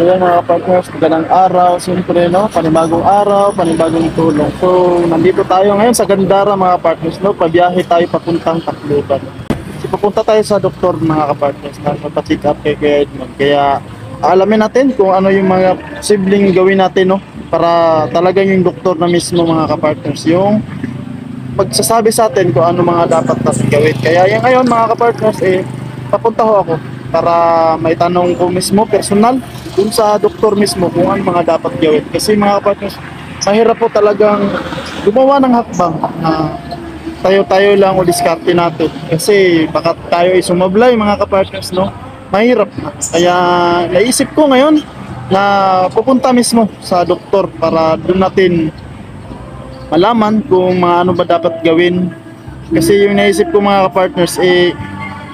Kaya mga partners, magandang araw, siyempre, no? Panibagong araw, panibagong tulong. So, nandito tayo ngayon sa Gandara, mga partners, no? Pabiyahe tayo papuntang Tacloban. So, papunta tayo sa doktor, mga partners, na magpa-check up kay Kuya Edmond. Kaya, alamin natin kung ano yung mga posibleng gawin natin, no? Para talagang yung doktor na mismo, mga partners, yung pagsasabi sa atin kung ano mga dapat natin gawin. Kaya yung ngayon, mga partners, papunta ho ako para may tanong ko mismo, personal, dun sa doktor mismo kung ano mga dapat gawin. Kasi mga partners, mahirap po talagang gumawa ng hakbang na tayo-tayo lang o diskarte natin. Kasi baka tayo ay sumablay, mga kapartners, no? Mahirap na. Kaya naisip ko ngayon na pupunta mismo sa doktor para doon natin malaman kung mga ano ba dapat gawin. Kasi yung naisip ko, mga kapartners,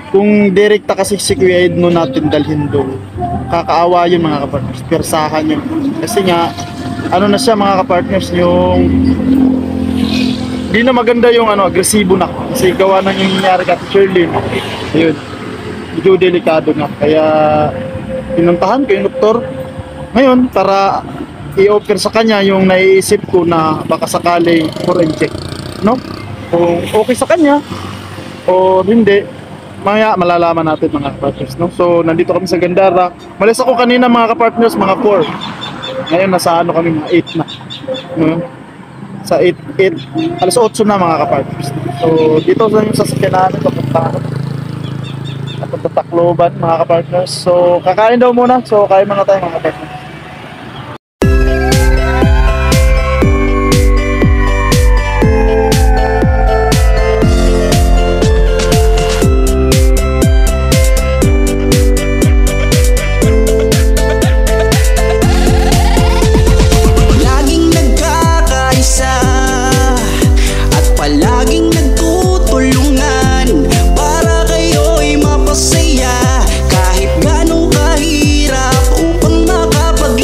kung direkta kasi si Kuya Edno natin dalhin doon, kakaawa yun, mga kapartners, persahan yun. Kasi nga, ano na siya, mga kapartners, yung hindi na maganda yung agresibo na. Kasi gawa na yung nangyari kay Shirley. Ayun, medyo delikado na. Kaya pinuntahan ko yung doktor ngayon para i-offer sa kanya yung naiisip ko na baka sakali for check, no? Kung okay sa kanya o hindi, maya malalaman natin, mga partners, no? So nandito kami sa Gandara. Malis ako kanina, mga partners, mga 4. Ngayon nasa kami, mga 8 na, no? Sa 8 alas 8 na, mga partners. So dito sa yung sasakyan namin papunta Tacloban, mga partners. So kakain daw muna. So kain muna tayo, mga partners. Kahit ganong kahirap upang makapag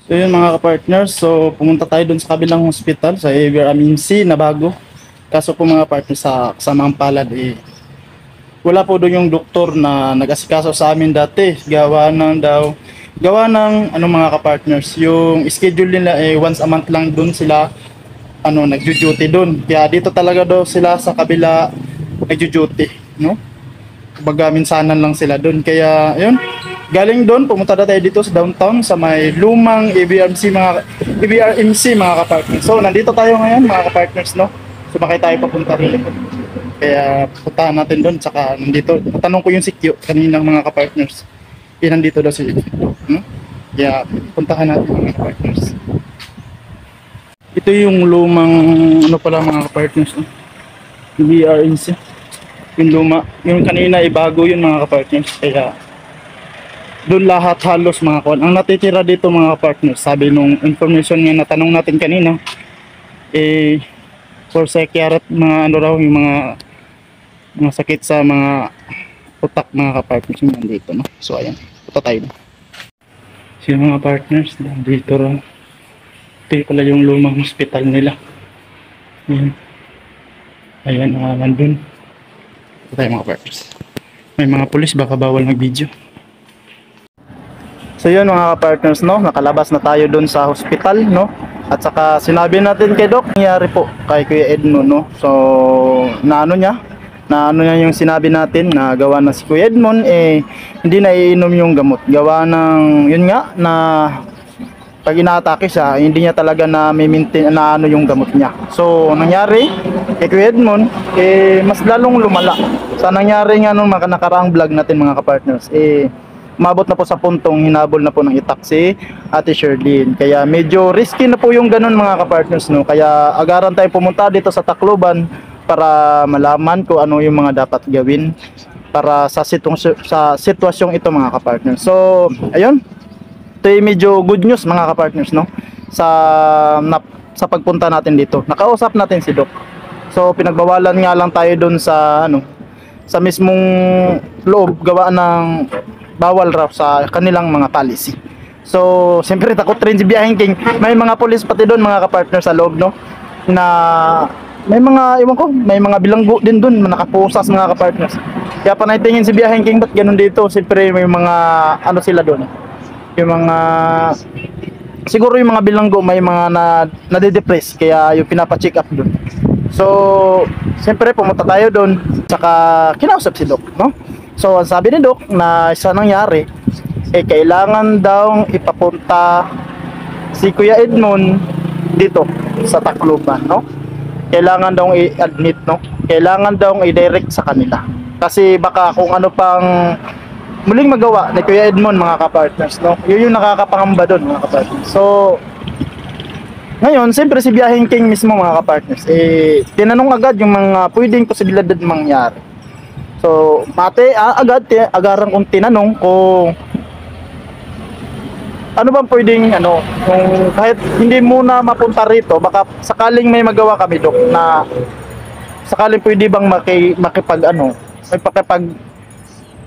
So yun mga ka-partners, so pumunta tayo dun sa kabilang hospital sa Xavier Aminci na bago. Kaso po mga partners, sa kasamang palad wala po doon yung doktor na nag-asikaso sa amin dati. Gawa ng ano mga ka-partners, yung schedule nila once a month lang doon sila nagjo-duty doon. Kaya dito talaga daw sila sa kabila nagjo-duty, no? Kumbaga minsanan lang sila doon. Kaya yun, galing doon pumunta na tayo dito sa downtown sa may lumang EBRMC mga ka-partners. So nandito tayo ngayon mga ka-partners, no? Sumakay tayo papunta rin. Kaya puntahan natin doon. Tsaka nandito, tanong ko yung si Q kaninang mga ka-partners. Nandito daw si Q. Kaya puntahan natin mga ka-partners. Ito yung lumang pala mga ka-partners. BRNC. Yung luma. Yung kanina bago yun mga ka-partners. Kaya doon lahat halos mga kuwan. Ang natitira dito mga ka-partners, sabi nung information nga na tanong natin kanina, for psychiatric mga raw yung mga sakit sa mga utak mga ka-partners yung nandito, no? So ayan, punta tayo. So yung mga partners nandito raw. Ito pala yung lumang hospital nila. Ayan, nandun. Punta tayo mga partners. May mga pulis, baka bawal mag-video. So yun mga ka-partners, no? Nakalabas na tayo dun sa hospital, no? At saka sinabi natin kay Doc, nangyari po kay Kuya Edmond, no? So, naano niya yung sinabi natin na gawa na si Kuya Edmond, hindi na iinom yung gamot. Gawa ng, yun nga, na pag inaatake siya, hindi niya talaga na may maintain na yung gamot niya. So, nangyari kay Kuya Edmond, mas lalong lumala. Sa nangyari nga nung nakaraang vlog natin mga ka-partners, umabot na po sa puntong hinabol na po ng itak si Ate Sherlyn. Kaya medyo risky na po yung ganun mga ka-partners, no? Kaya agaran tayo pumunta dito sa Tacloban para malaman kung ano yung mga dapat gawin para sa sitwasyong ito mga ka-partners. So, ayun. Ito yung medyo good news mga ka-partners, no? Sa pagpunta natin dito. Nakausap natin si Doc. So, pinagbawalan nga lang tayo dun sa sa mismong loob gawa ng bawal raw sa kanilang mga policy. So, siyempre takot rin si Biyaheng King. May mga police pati doon mga ka-partner sa loob, no? Na may mga, may mga bilanggo din doon nakapusas mga ka-partners. Kaya panaytingin si Biyaheng King, ba't ganun dito? Siyempre may mga, sila doon? Yung mga, siguro yung mga bilanggo may mga nade-depress, kaya yung pinapacheck up doon. So, siyempre pumunta tayo doon, saka kinausap si Doc, no? So, ang sabi ni Doc na isa nangyari, kailangan daw ipapunta si Kuya Edmond dito sa Tacloban, no? Kailangan daw i-admit, no? Kailangan daw i-direct sa kanila. Kasi baka kung ano pang muling magawa ni Kuya Edmond mga ka-partners, no? Yun yung nakakapangamba doon mga ka-partners. So, ngayon, siyempre si Biyaheng King mismo mga ka-partners, tinanong agad yung mga pwedeng posibilidad mangyari. So, agaran kong tinanong kung ano bang pwedeng kung kahit hindi muna mapunta rito, baka sakaling may magawa kami Doc na sakaling pwede bang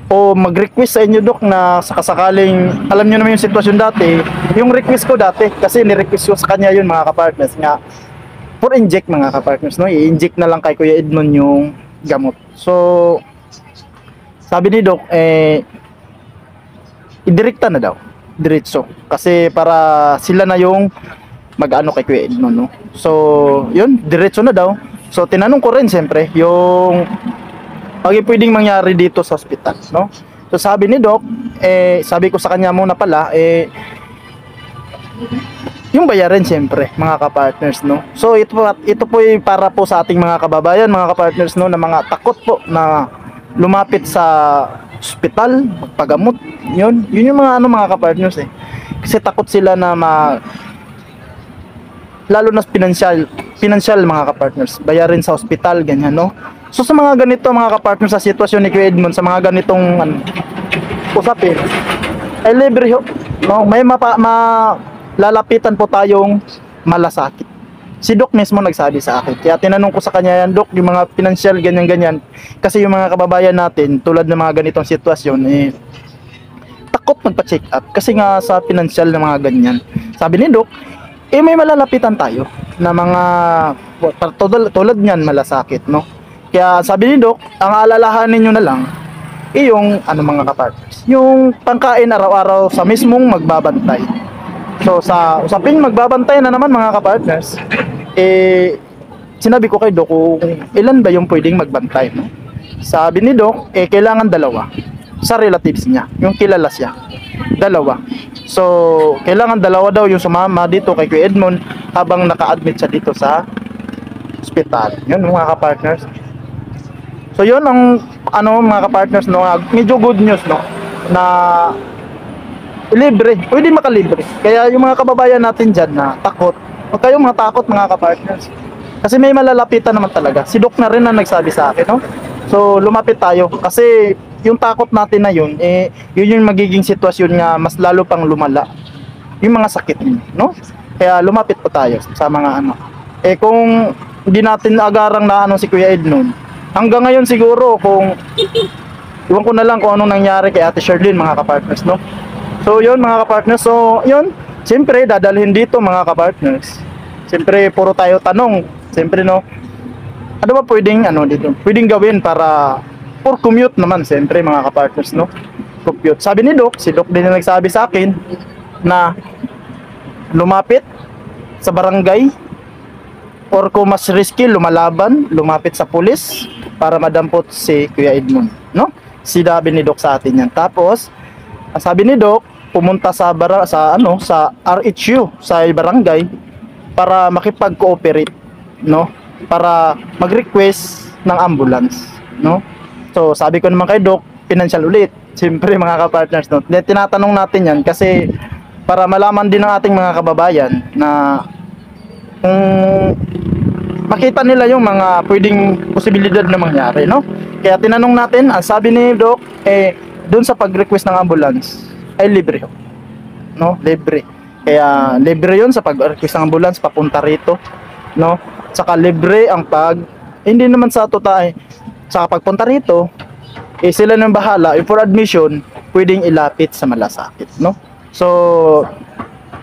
o mag-request sa inyo Doc na sakasakaling alam niyo naman yung sitwasyon dati, yung request ko dati kasi ni-request ko sa kanya yun mga ka-partners nga for inject mga ka-partners, no? I-inject na lang kay Kuya Edmond yung gamot. So, sabi ni Doc, idirekta na daw, diretso. Kasi para sila na yung mag-ano kay Kuya Edmond, no? So, yun, diretso na daw. So, tinanong ko rin siyempre, yung pwedeng mangyari dito sa hospital, no? So, sabi ni Doc, sabi ko sa kanya muna pala, yung bayarin siyempre, mga ka-partners, no? So, ito po ay para po sa ating mga kababayan, mga ka-partners, no, na mga takot po na lumapit sa hospital, magpagamot. Yun yung mga mga ka-partners kasi takot sila na lalo na financial mga ka-partners, bayarin sa hospital, ganyan, no? So sa mga ganito mga ka-partners, sa sitwasyon ni Kuya Edmond, sa mga ganitong usapin, libre ho, no? May lalapitan po tayong malasakit. Si Doc mismo nagsabi sa akin. Kaya tinanong ko sa kanya yan, Doc, yung mga financial ganyan-ganyan. Kasi yung mga kababayan natin, tulad ng mga ganitong sitwasyon, takot magpa-check up. Kasi nga sa financial na mga ganyan. sabi ni Doc, may malalapitan tayo na mga tulad niyan, malasakit, no? Kaya sabi ni Doc, ang aalalahanin nyo na lang, yung mga kapartners, yung pangkain araw-araw sa mismong magbabantay. So sa usaping magbabantay na naman mga kapartners, sinabi ko kay Doc kung ilan ba yung pwedeng magbantay, no? Sabi ni Doc, kailangan 2 sa relatives niya, yung kilala siya, 2. So kailangan 2 daw yung sumama dito kay Kuya Edmond habang naka-admit siya dito sa hospital. Yun mga kapartners. So yun ang mga kapartners, no, medyo good news, no, na libre, pwede makalibre. Kaya yung mga kababayan natin dyan na takot, huwag kayong matakot mga kapartners, kasi may malalapitan naman talaga. Si Doc na rin na nagsabi sa akin, no? So lumapit tayo, kasi yung takot natin na yun, yun yung magiging sitwasyon nga mas lalo pang lumala yung mga sakit niyo, no? Kaya lumapit po tayo sa mga kung hindi natin agarang na si Kuya Edmond, hanggang ngayon siguro, kung iwan ko na lang kung anong nangyari kay Ate Sherlyn mga kapartners, no? So yun mga kapartners, so yun, siyempre dadalhin dito mga kapartners, siyempre puro tayo tanong, siyempre, no, ano ba pwedeng dito, pwedeng gawin para for commute naman, siyempre mga kapartners, no, commute. Sabi ni Doc, si Doc din na nagsabi sa akin na lumapit sa barangay, or kung mas risky lumapit sa pulis para madampot si Kuya Edmond, no? Sabi ni Doc sa atin yan. Tapos sabi ni Doc, pumunta sa RHU sa barangay para makipag-cooperate, no? Para mag-request ng ambulance, no? So sabi ko naman kay Doc, financial ulit. Siyempre mga kapartners, no? Tinatanong natin yan kasi para malaman din ng ating mga kababayan na makita nila yung mga pwedeng posibilidad na mangyari, no? Kaya tinanong natin, sabi ni Doc, doon sa pag-request ng ambulance ay libre, no? Libre. Kaya libre yun sa pag-request ng ambulance papunta rito, no? Saka libre ang hindi naman sa sa pagpunta rito, sila nang bahala. Yung for admission, pwedeng ilapit sa malasakit, no? So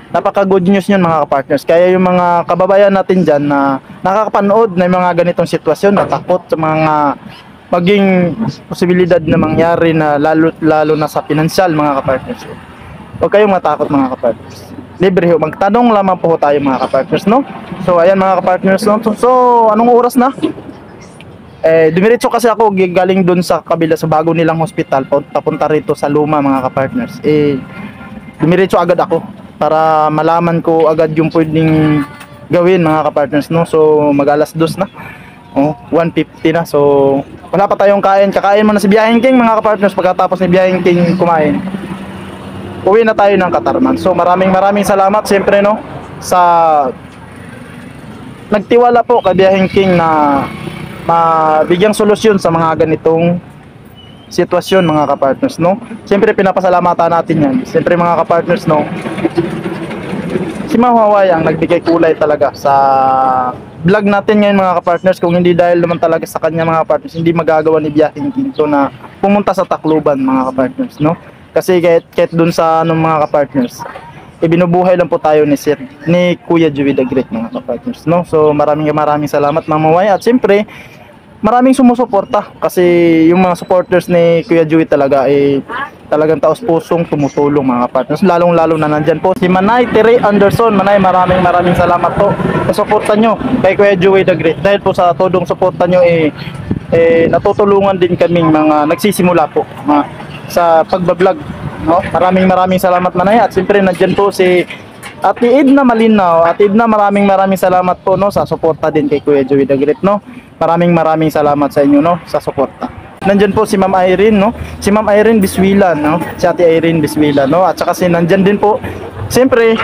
napaka good news yun mga kapartners. Kaya yung mga kababayan natin dyan na nakakapanood na yung mga ganitong sitwasyon, natakot sa mga maging posibilidad na mangyari na lalo na sa pinansyal mga kapartners, huwag kayong matakot mga kapartners. Libre ho, magtanong lamang po tayo mga kapartners, no? So ayan mga kapartners, no? So anong oras na? Dumiretso kasi ako galing dun sa kabila sa bago nilang hospital papunta rito sa luma mga kapartners. Dumiretso agad ako para malaman ko agad yung pwedeng gawin mga kapartners, no? So mag-alas 2 na, 1:50 na. So wala pa tayong kain, kakain muna si Biyaheng King mga kapartners. Pagkatapos ni Biyaheng King kumain, uwi na tayo ng Katarman. So maraming salamat siyempre, no, sa nagtiwala po kay Biyaheng King na mabigyang solusyon sa mga ganitong sitwasyon mga kapartners, no. Siyempre pinapasalamatan natin yan, siyempre mga kapartners, no. Si Ma'am Hawaii ang nagbigay kulay talaga sa vlog natin ngayon mga kapartners. Kung hindi dahil naman talaga sa kanya mga kapartners, hindi magagawa ni Biyaheng King to na pumunta sa Tacloban mga kapartners, no. Kasi kahit dun sa mga kapartners, ibinubuhay lang po tayo ni Kuya Joey the Great mga kapartners, no. So maraming salamat Ma'am Hawaii. At siyempre maraming sumusuporta kasi yung mga supporters ni Kuya Joey talaga talagang taos-pusong tumutulong mga partners. Lalong-lalo na nandyan po si Manay Tere Anderson. Manay, maraming salamat po sa suporta nyo kay Kuya Joey the Great. Dahil po sa todong suporta nyo natutulungan din kaming mga nagsisimula po sa pagbablog, no? Maraming salamat Manay. At siyempre nandyan po si Ate Edna Malinaw. Ate Edna, maraming salamat po, no, sa suporta din kay Kuya Joey the Great, no. Maraming salamat sa inyo, no, sa suporta. Nandyan po si Ma'am Irene, no, si Ma'am Irene Biswila, no, si Ate Irene Biswila, no. At saka nandyan din po siyempre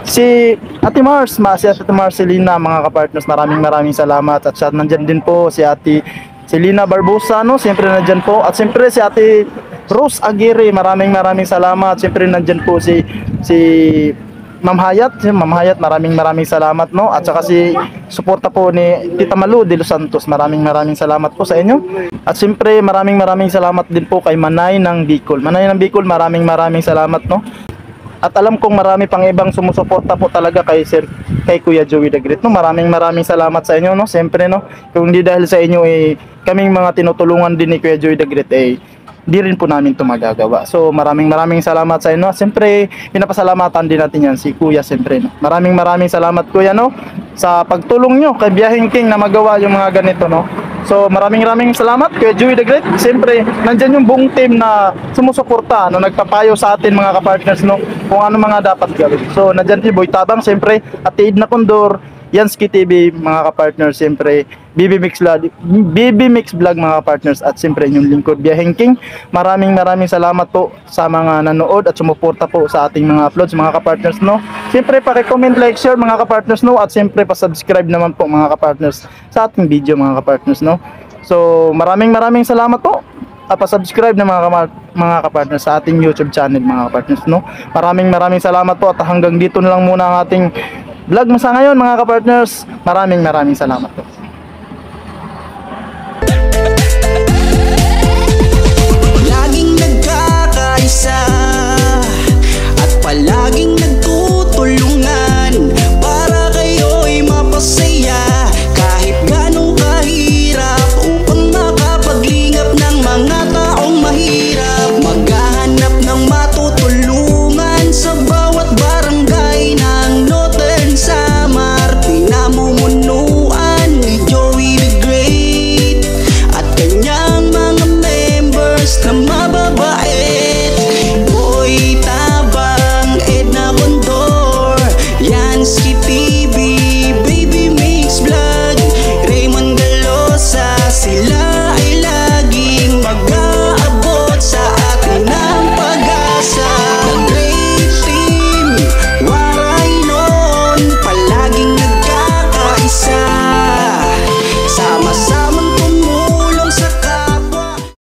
si Ate si Ate Marcelina mga kapartners. Maraming salamat. At saka nandyan din po si Ate Selina Barbosa, no, siyempre nandyan po. At siyempre si Ate Rose Aguirre, maraming salamat. Siyempre nandyan po si Ma'am Hayat, maraming salamat, no. At saka si suporta po ni Tita Malu de Los Santos, maraming salamat po sa inyo. At siyempre maraming salamat din po kay Manay ng Bicol. Manay ng Bicol, maraming salamat, no. At alam kong marami pang ibang sumusuporta po talaga kay Kuya Joey the Great, no. Maraming salamat sa inyo, no. Siyempre, no, kung hindi dahil sa inyo kaming mga tinutulungan din ni Kuya Joey the Great di rin po namin ito magagawa. So maraming salamat sa inyo. Siyempre, pinapasalamatan din natin yan si Kuya, siyempre, no. Maraming salamat, Kuya, no, sa pagtulong nyo kay Biyaheng King na magawa yung mga ganito, no. So maraming salamat Kuya Joey the Great. Siyempre, nandyan yung buong team na sumusuporta, no, nagpapayo sa atin mga kapartners, no, kung ano mga dapat gawin. So nandyan si Boy Tabang, siyempre, at Edna Condor, Yansky TV, mga kapartners, siyempre, BB Mix Vlog, mga kapartners, at siyempre yung lingkod Biyaheng King. Maraming salamat po sa mga nanood at sumuporta po sa ating mga uploads, mga kapartners, no. Siyempre, paki-comment, like, share, mga kapartners, no, at siyempre pa-subscribe naman po, mga kapartners, sa ating video, mga kapartners, no. So maraming salamat po at pa-subscribe na mga kapartners sa ating YouTube channel, mga kapartners, no. Maraming salamat po, at hanggang dito na lang muna ang ating vlog mo sa ngayon, mga kapartners. Maraming salamat po.